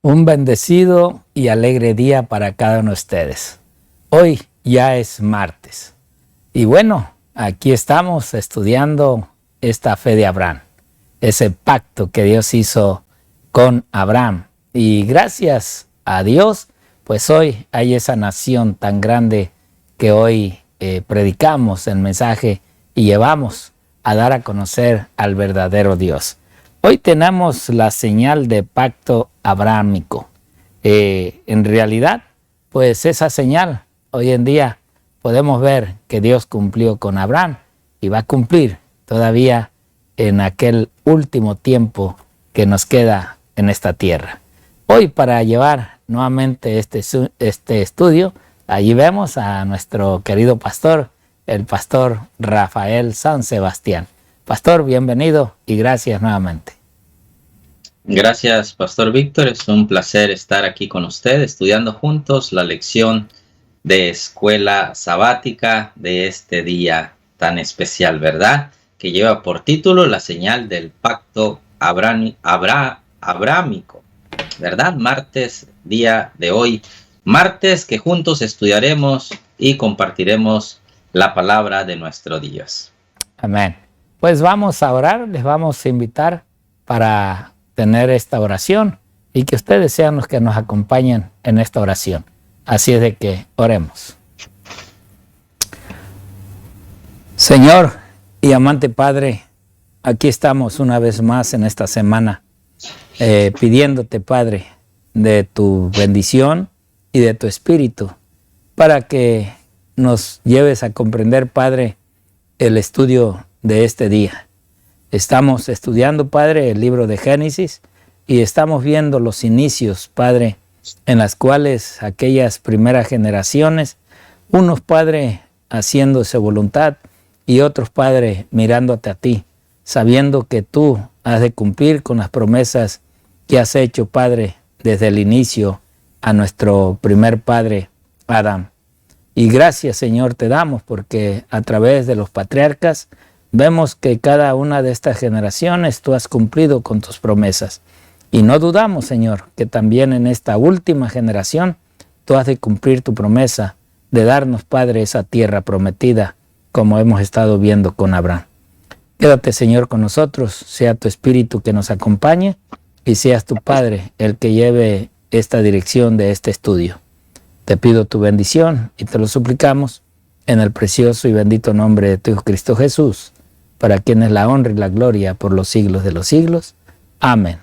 Un bendecido y alegre día para cada uno de ustedes. Hoy ya es martes. Y bueno, aquí estamos estudiando esta fe de Abraham, ese pacto que Dios hizo con Abraham. Y gracias a Dios, pues hoy hay esa nación tan grande que hoy predicamos el mensaje y llevamos a dar a conocer al verdadero Dios. Hoy tenemos la señal de pacto abrahámico. En realidad, pues esa señal, hoy en día podemos ver que Dios cumplió con Abraham y va a cumplir todavía en aquel último tiempo que nos queda en esta tierra. Hoy, para llevar nuevamente este estudio, allí vemos a nuestro querido pastor, el pastor Rafael San Sebastián. Pastor, bienvenido y gracias nuevamente. Gracias, Pastor Víctor. Es un placer estar aquí con usted, estudiando juntos la lección de escuela sabática de este día tan especial, ¿verdad? Que lleva por título la señal del pacto abrahámico, ¿verdad? Martes, día de hoy. Martes que juntos estudiaremos y compartiremos la palabra de nuestro Dios. Amén. Pues vamos a orar, les vamos a invitar para tener esta oración y que ustedes sean los que nos acompañen en esta oración. Así es de que oremos. Señor y amante Padre, aquí estamos una vez más en esta semana pidiéndote, Padre, de tu bendición y de tu espíritu para que nos lleves a comprender, Padre, el estudio de este día. Estamos estudiando, Padre, el libro de Génesis y estamos viendo los inicios, Padre, en las cuales aquellas primeras generaciones, unos, Padre, haciéndose voluntad y otros, Padre, mirándote a ti, sabiendo que tú has de cumplir con las promesas que has hecho, Padre, desde el inicio a nuestro primer padre, Adán. Y gracias, Señor, te damos porque a través de los patriarcas vemos que cada una de estas generaciones tú has cumplido con tus promesas. Y no dudamos, Señor, que también en esta última generación tú has de cumplir tu promesa de darnos, Padre, esa tierra prometida, como hemos estado viendo con Abraham. Quédate, Señor, con nosotros, sea tu espíritu que nos acompañe y seas tu Padre el que lleve esta dirección de este estudio. Te pido tu bendición y te lo suplicamos en el precioso y bendito nombre de tu Hijo Cristo Jesús, para quien es la honra y la gloria por los siglos de los siglos. Amén.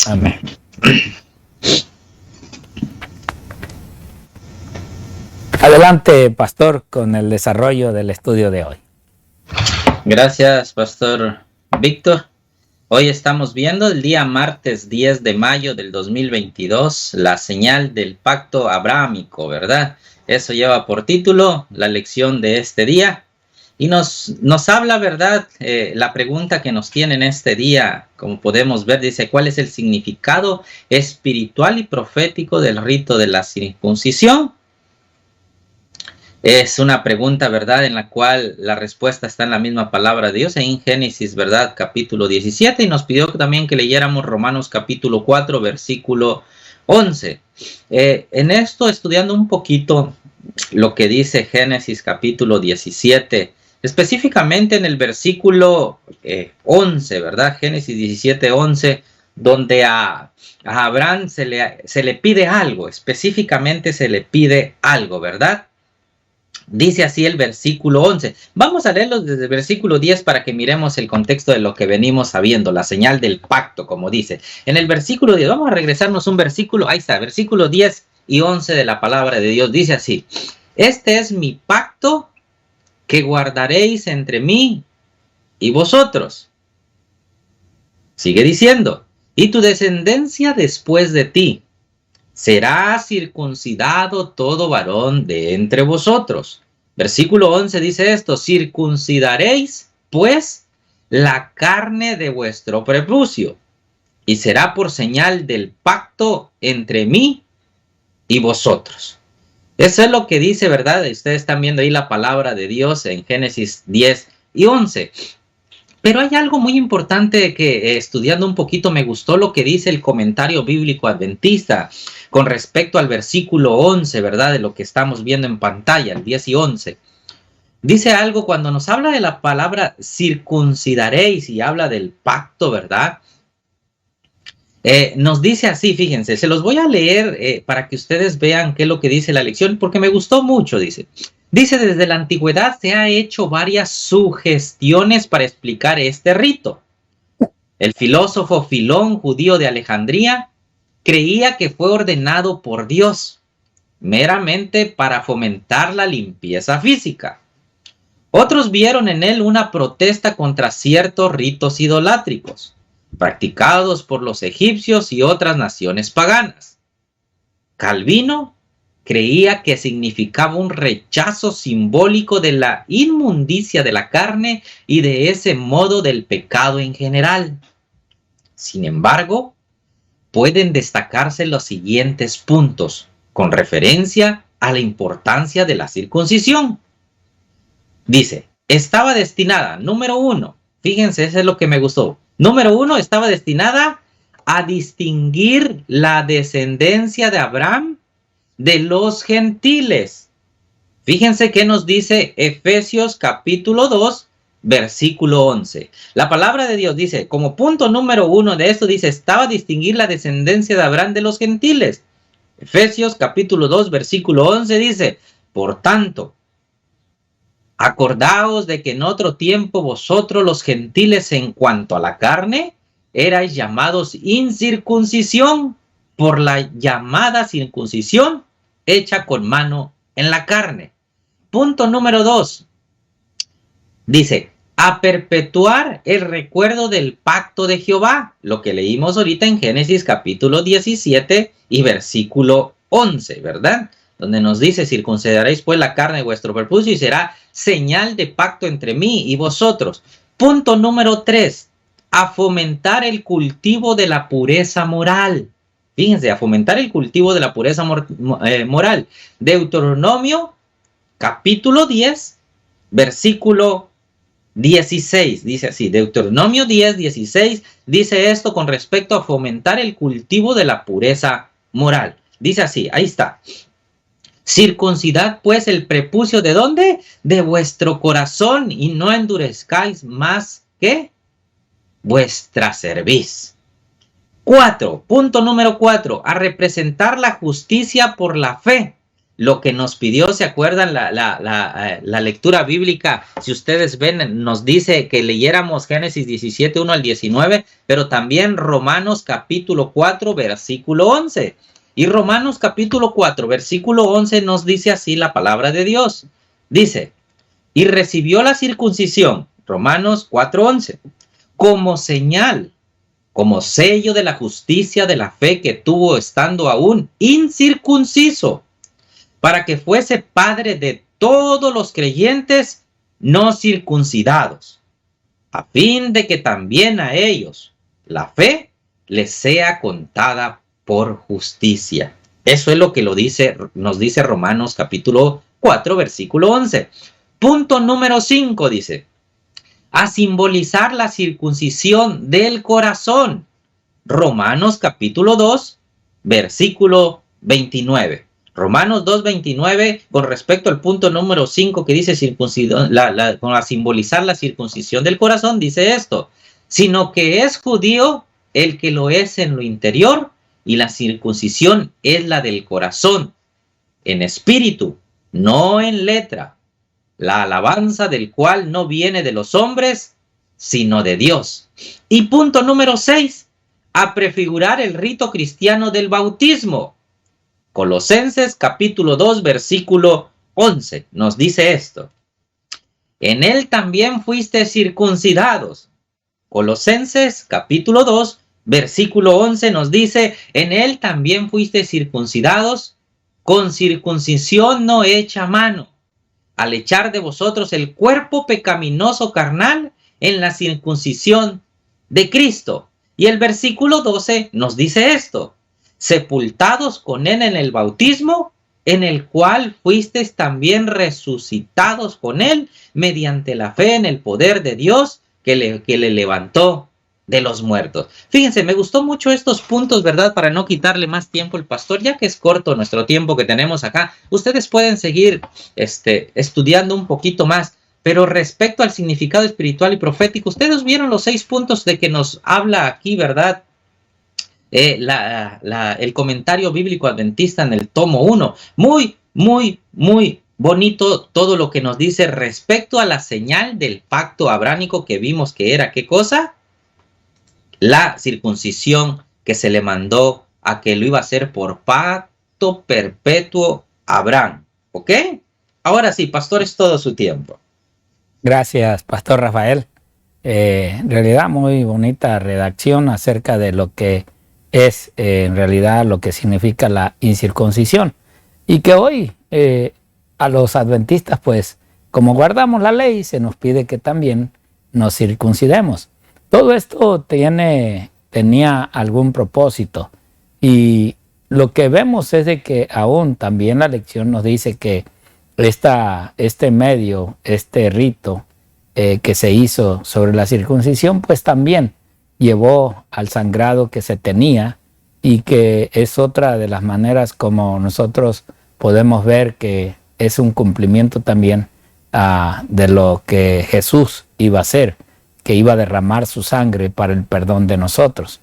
Amén. Adelante, pastor, con el desarrollo del estudio de hoy. Gracias, Pastor Víctor. Hoy estamos viendo el día martes 10 de mayo del 2022, la señal del pacto abrahámico, ¿verdad? Eso lleva por título la lección de este día. Y nos habla, ¿verdad? La pregunta que nos tiene en este día, como podemos ver, dice, ¿cuál es el significado espiritual y profético del rito de la circuncisión? Es una pregunta, ¿verdad?, en la cual la respuesta está en la misma palabra de Dios, en Génesis, ¿verdad?, capítulo 17, y nos pidió también que leyéramos Romanos capítulo 4, versículo 11. En esto, estudiando un poquito lo que dice Génesis capítulo 17, específicamente en el versículo 11, ¿verdad?, Génesis 17, 11, donde a Abraham se le pide algo, específicamente se le pide algo, ¿verdad? Dice así el versículo 11. Vamos a leerlo desde el versículo 10 para que miremos el contexto de lo que venimos sabiendo, la señal del pacto, como dice. En el versículo 10, vamos a regresarnos un versículo, ahí está, versículo 10 y 11 de la palabra de Dios. Dice así, este es mi pacto que guardaréis entre mí y vosotros. Sigue diciendo, y tu descendencia después de ti. Será circuncidado todo varón de entre vosotros. Versículo 11 dice esto, circuncidaréis pues la carne de vuestro prepucio y será por señal del pacto entre mí y vosotros. Eso es lo que dice, ¿verdad? Ustedes están viendo ahí la palabra de Dios en Génesis 10 y 11. Pero hay algo muy importante que estudiando un poquito me gustó lo que dice el comentario bíblico adventista con respecto al versículo 11, ¿verdad? De lo que estamos viendo en pantalla, el 10 y 11. Dice algo cuando nos habla de la palabra circuncidaréis y habla del pacto, ¿verdad? Nos dice así, fíjense, se los voy a leer para que ustedes vean qué es lo que dice la lección, porque me gustó mucho, dice. Dice, desde la antigüedad se ha hecho varias sugestiones para explicar este rito. El filósofo Filón, judío de Alejandría, creía que fue ordenado por Dios, meramente para fomentar la limpieza física. Otros vieron en él una protesta contra ciertos ritos idolátricos, practicados por los egipcios y otras naciones paganas. Calvino creía que significaba un rechazo simbólico de la inmundicia de la carne y de ese modo del pecado en general. Sin embargo, pueden destacarse los siguientes puntos con referencia a la importancia de la circuncisión. Dice, estaba destinada, número 1, fíjense, eso es lo que me gustó. Número 1, estaba destinada a distinguir la descendencia de Abraham de los gentiles. Fíjense qué nos dice Efesios capítulo 2, versículo 11. La palabra de Dios dice, como punto número 1 de esto, dice, estaba a distinguir la descendencia de Abraham de los gentiles. Efesios capítulo 2, versículo 11 dice, por tanto, acordaos de que en otro tiempo vosotros los gentiles en cuanto a la carne erais llamados incircuncisión por la llamada circuncisión hecha con mano en la carne. Punto número 2. Dice, a perpetuar el recuerdo del pacto de Jehová, lo que leímos ahorita en Génesis capítulo 17 y versículo 11, ¿verdad? Donde nos dice, circuncidaréis pues la carne de vuestro prepucio y será señal de pacto entre mí y vosotros. Punto número 3, a fomentar el cultivo de la pureza moral. Fíjense, a fomentar el cultivo de la pureza moral. Deuteronomio capítulo 10, versículo 16, dice así, Deuteronomio 10, 16, dice esto con respecto a fomentar el cultivo de la pureza moral. Dice así, ahí está. Circuncidad pues el prepucio, ¿de dónde? De vuestro corazón, y no endurezcáis más que vuestra cerviz. 4, punto número 4, a representar la justicia por la fe. Lo que nos pidió, ¿se acuerdan? La lectura bíblica, si ustedes ven, nos dice que leyéramos Génesis 17, 1 al 19, pero también Romanos capítulo 4, versículo 11. Y Romanos capítulo 4, versículo 11 nos dice así la palabra de Dios. Dice, y recibió la circuncisión, Romanos 4, 11, como señal, como sello de la justicia de la fe que tuvo estando aún incircunciso, para que fuese padre de todos los creyentes no circuncidados, a fin de que también a ellos la fe les sea contada por justicia. Eso es lo que nos dice Romanos capítulo 4, versículo 11. Punto número 5 dice, a simbolizar la circuncisión del corazón. Romanos capítulo 2, versículo 29. Romanos 2:29, con respecto al punto número 5 que dice con simbolizar la circuncisión del corazón, dice esto, sino que es judío el que lo es en lo interior, y la circuncisión es la del corazón, en espíritu, no en letra, la alabanza del cual no viene de los hombres, sino de Dios. Y punto número 6, a prefigurar el rito cristiano del bautismo. Colosenses capítulo 2, versículo 11, nos dice esto. En él también fuiste circuncidados. Colosenses capítulo 2, versículo 11 nos dice, en él también fuiste circuncidados con circuncisión no hecha a mano, al echar de vosotros el cuerpo pecaminoso carnal en la circuncisión de Cristo. Y el versículo 12 nos dice esto, sepultados con él en el bautismo, en el cual fuisteis también resucitados con él mediante la fe en el poder de Dios que le levantó de los muertos. Fíjense, me gustó mucho estos puntos, ¿verdad? Para no quitarle más tiempo al pastor, ya que es corto nuestro tiempo que tenemos acá. Ustedes pueden seguir estudiando un poquito más, pero respecto al significado espiritual y profético, ustedes vieron los 6 puntos de que nos habla aquí, ¿verdad? El comentario bíblico adventista en el tomo 1. Muy, muy, muy bonito todo lo que nos dice respecto a la señal del pacto abránico que vimos que era, ¿qué cosa? La circuncisión que se le mandó a que lo iba a hacer por pacto perpetuo a Abraham. ¿Ok? Ahora sí, pastor, es todo su tiempo. Gracias, pastor Rafael. En realidad muy bonita redacción acerca de lo que es en realidad lo que significa la incircuncisión. Y que hoy a los adventistas, pues, como guardamos la ley, se nos pide que también nos circuncidemos. Todo esto tenía algún propósito, y lo que vemos es de que aún también la lección nos dice que este rito que se hizo sobre la circuncisión, pues también llevó al sangrado que se tenía, y que es otra de las maneras como nosotros podemos ver que es un cumplimiento también de lo que Jesús iba a hacer, que iba a derramar su sangre para el perdón de nosotros.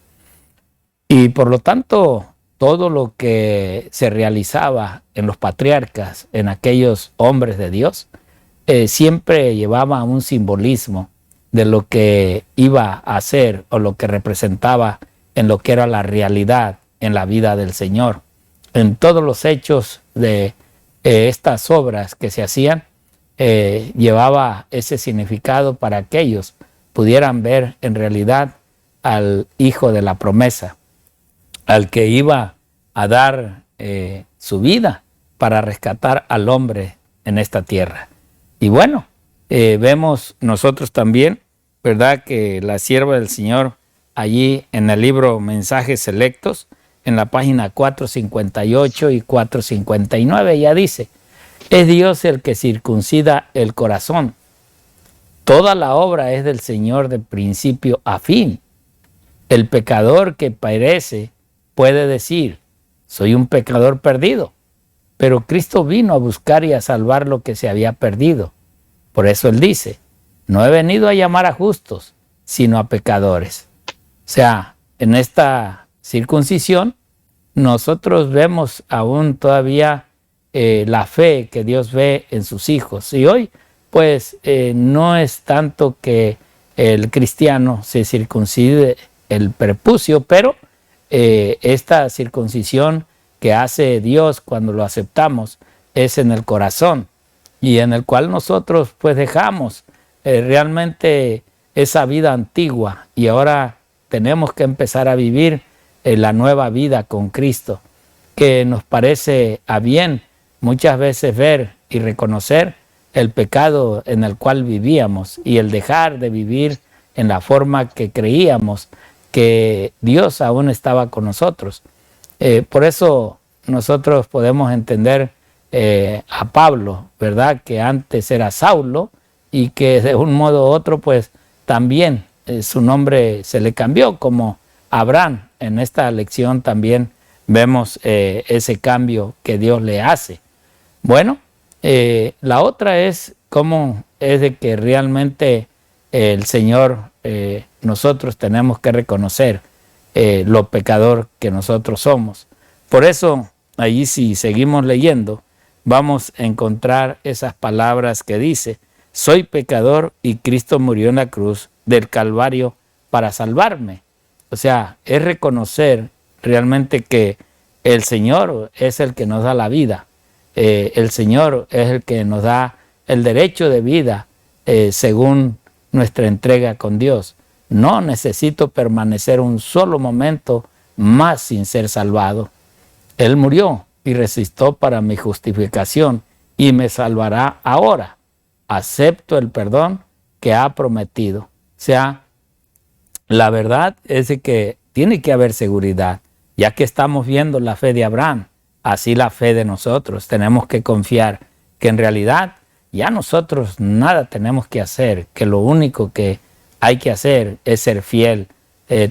Y por lo tanto, todo lo que se realizaba en los patriarcas, en aquellos hombres de Dios, siempre llevaba un simbolismo de lo que iba a hacer o lo que representaba en lo que era la realidad en la vida del Señor. En todos los hechos de estas obras que se hacían, llevaba ese significado para que ellos pudieran ver en realidad al Hijo de la promesa, al que iba a dar su vida para rescatar al hombre en esta tierra. Y bueno, vemos nosotros también, ¿verdad?, que la sierva del Señor allí en el libro Mensajes Selectos, en la página 458 y 459, ya dice: es Dios el que circuncida el corazón. Toda la obra es del Señor de principio a fin. El pecador que perece puede decir: soy un pecador perdido. Pero Cristo vino a buscar y a salvar lo que se había perdido. Por eso Él dice: no he venido a llamar a justos, sino a pecadores. O sea, en esta circuncisión nosotros vemos aún todavía la fe que Dios ve en sus hijos. Y hoy pues no es tanto que el cristiano se circuncide el prepucio, pero esta circuncisión que hace Dios cuando lo aceptamos es en el corazón, y en el cual nosotros pues dejamos realmente esa vida antigua, y ahora tenemos que empezar a vivir la nueva vida con Cristo, que nos parece a bien muchas veces ver y reconocer el pecado en el cual vivíamos y el dejar de vivir en la forma que creíamos que Dios aún estaba con nosotros. Por eso nosotros podemos entender a Pablo, ¿verdad?, que antes era Saulo, y que de un modo u otro pues también su nombre se le cambió como Abraham. En esta lección también vemos ese cambio que Dios le hace. Bueno, la otra es cómo es de que realmente el Señor, nosotros tenemos que reconocer lo pecador que nosotros somos. Por eso, allí si seguimos leyendo, vamos a encontrar esas palabras que dice: soy pecador y Cristo murió en la cruz del Calvario para salvarme. O sea, es reconocer realmente que el Señor es el que nos da la vida. El Señor es el que nos da el derecho de vida según nuestra entrega con Dios. No necesito permanecer un solo momento más sin ser salvado. Él murió y resucitó para mi justificación y me salvará ahora. Acepto el perdón que ha prometido. O sea, la verdad es que tiene que haber seguridad, ya que estamos viendo la fe de Abraham, así la fe de nosotros. Tenemos que confiar que en realidad ya nosotros nada tenemos que hacer, que lo único que hay que hacer es ser fiel,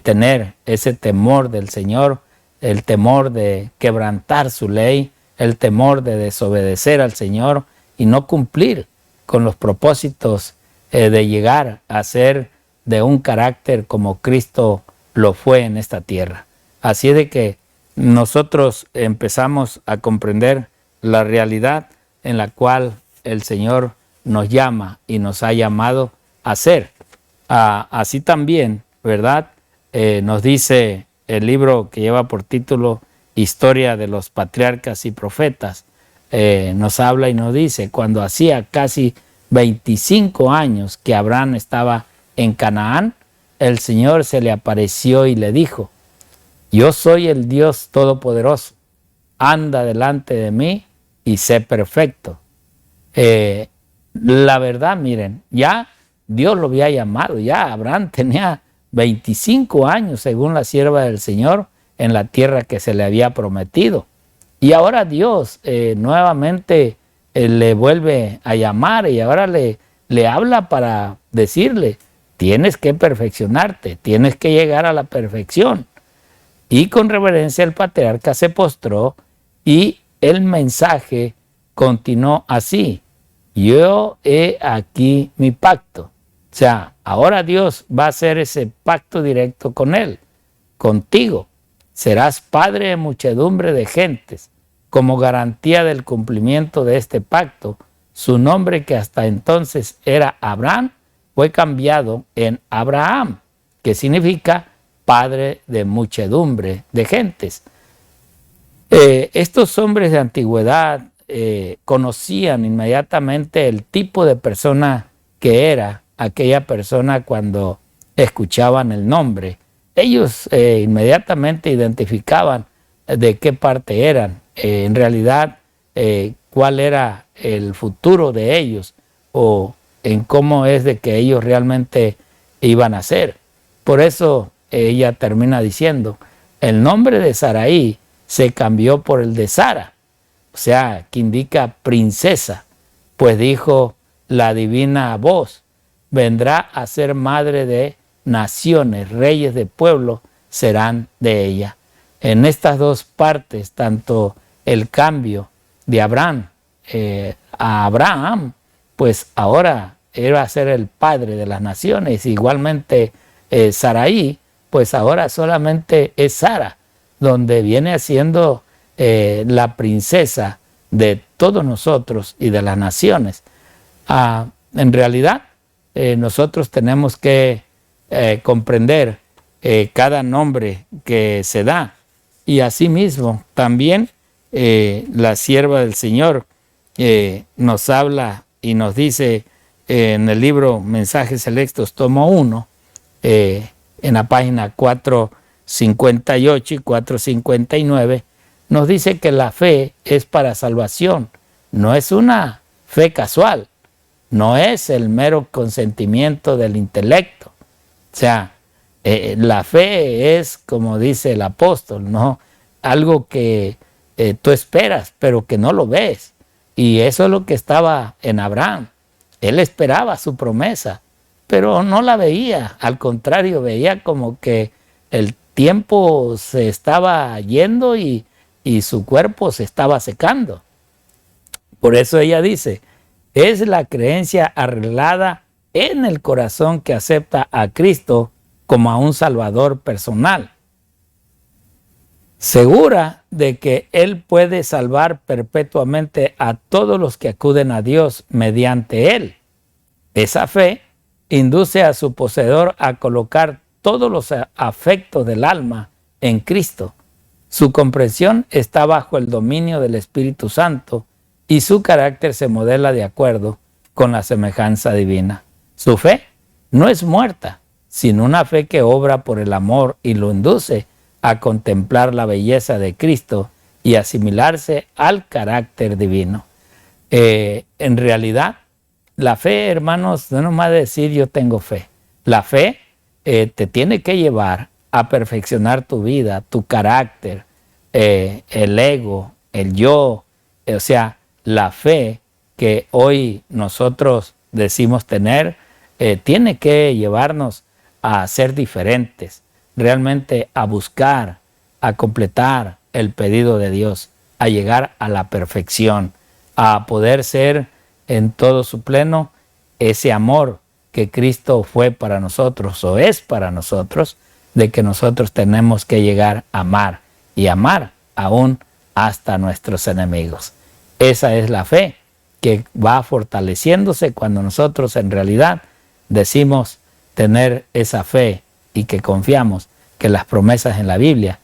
tener ese temor del Señor, el temor de quebrantar su ley, el temor de desobedecer al Señor y no cumplir con los propósitos de llegar a ser de un carácter como Cristo lo fue en esta tierra. Así de que nosotros empezamos a comprender la realidad en la cual el Señor nos llama y nos ha llamado a ser. Así también, ¿verdad? Nos dice el libro que lleva por título Historia de los Patriarcas y Profetas, nos habla y nos dice, cuando hacía casi 25 años que Abraham estaba en Canaán, el Señor se le apareció y le dijo, yo soy el Dios Todopoderoso, anda delante de mí y sé perfecto. La verdad, miren, ya Dios lo había llamado, ya Abraham tenía 25 años según la sierva del Señor en la tierra que se le había prometido. Y ahora Dios nuevamente le vuelve a llamar y ahora le habla para decirle, tienes que perfeccionarte, tienes que llegar a la perfección. Y con reverencia el patriarca se postró y el mensaje continuó así. Yo he aquí mi pacto. O sea, ahora Dios va a hacer ese pacto directo con él, contigo. Serás padre de muchedumbre de gentes. Como garantía del cumplimiento de este pacto, su nombre que hasta entonces era Abraham, fue cambiado en Abraham, que significa padre de muchedumbre de gentes. Estos hombres de antigüedad conocían inmediatamente el tipo de persona que era aquella persona cuando escuchaban el nombre. Ellos inmediatamente identificaban de qué parte eran, en realidad cuál era el futuro de ellos o en cómo es de que ellos realmente iban a ser. Por eso ella termina diciendo, el nombre de Sarai se cambió por el de Sara, o sea, que indica princesa, pues dijo la divina voz, vendrá a ser madre de naciones, reyes de pueblos serán de ella. En estas dos partes, tanto el cambio de Abraham a Abraham, pues ahora era a ser el padre de las naciones, igualmente Sarai, pues ahora solamente es Sara, donde viene siendo la princesa de todos nosotros y de las naciones. En realidad, nosotros tenemos que comprender cada nombre que se da. Y asimismo, también la sierva del Señor nos habla y nos dice en el libro Mensajes Selectos, tomo 1, en la página 458 y 459, nos dice que la fe es para salvación, no es una fe casual, no es el mero consentimiento del intelecto. O sea, la fe es, como dice el apóstol, ¿no? Algo que tú esperas, pero que no lo ves. Y eso es lo que estaba en Abraham. Él esperaba su promesa, pero no la veía. Al contrario, veía como que el tiempo se estaba yendo y su cuerpo se estaba secando. Por eso ella dice, es la creencia arreglada en el corazón que acepta a Cristo como a un Salvador personal, segura de que Él puede salvar perpetuamente a todos los que acuden a Dios mediante Él. Esa fe induce a su poseedor a colocar todos los afectos del alma en Cristo. Su comprensión está bajo el dominio del Espíritu Santo y su carácter se modela de acuerdo con la semejanza divina. Su fe no es muerta, sino una fe que obra por el amor y lo induce a contemplar la belleza de Cristo y asimilarse al carácter divino. En realidad, la fe, hermanos, no nomás decir yo tengo fe. La fe te tiene que llevar a perfeccionar tu vida, tu carácter, el ego, el yo, o sea, la fe que hoy nosotros decimos tener tiene que llevarnos a ser diferentes, realmente a buscar, a completar el pedido de Dios, a llegar a la perfección, a poder ser en todo su pleno ese amor que Cristo fue para nosotros o es para nosotros, de que nosotros tenemos que llegar a amar y amar aún hasta nuestros enemigos. Esa es la fe que va fortaleciéndose cuando nosotros en realidad decimos tener esa fe y que confiamos que las promesas en la Biblia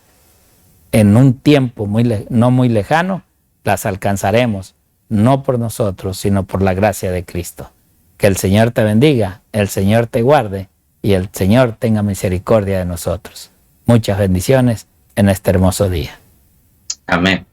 en un tiempo no muy lejano las alcanzaremos, no por nosotros, sino por la gracia de Cristo. Que el Señor te bendiga, el Señor te guarde y el Señor tenga misericordia de nosotros. Muchas bendiciones en este hermoso día. Amén.